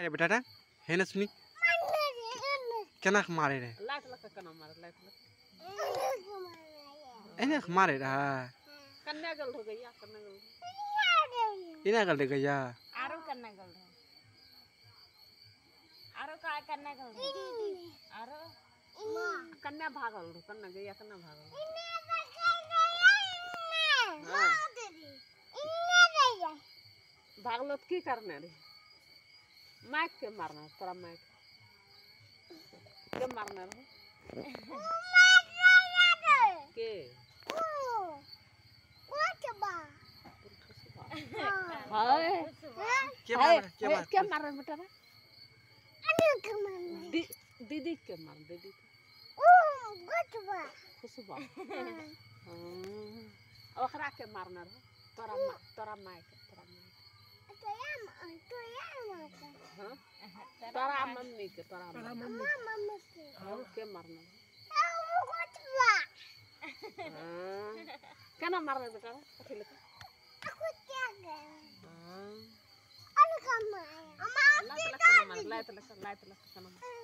अरे बेटा है ना सुनी केना मारे रे लाइट लगा कना मारे लाइट लगा एने मारे रा कन्या गल हो गया कन्या गल इना गल गया आरो कन्या गल आरो का कन्या गल आरो कन्या भागल कन्या गया कन्या भागल भागलो तो की करने रे माइक के मारना तोरा माइक के मारना रे के हाय के मार बेटा रे दीदी के मार दीदी खुशबा ओकरा के मारना रे तोरा माइक तोरा मम्मी के तोरा मम्मी के मारना केना मारना बेटा कथि लेके लाइट लगा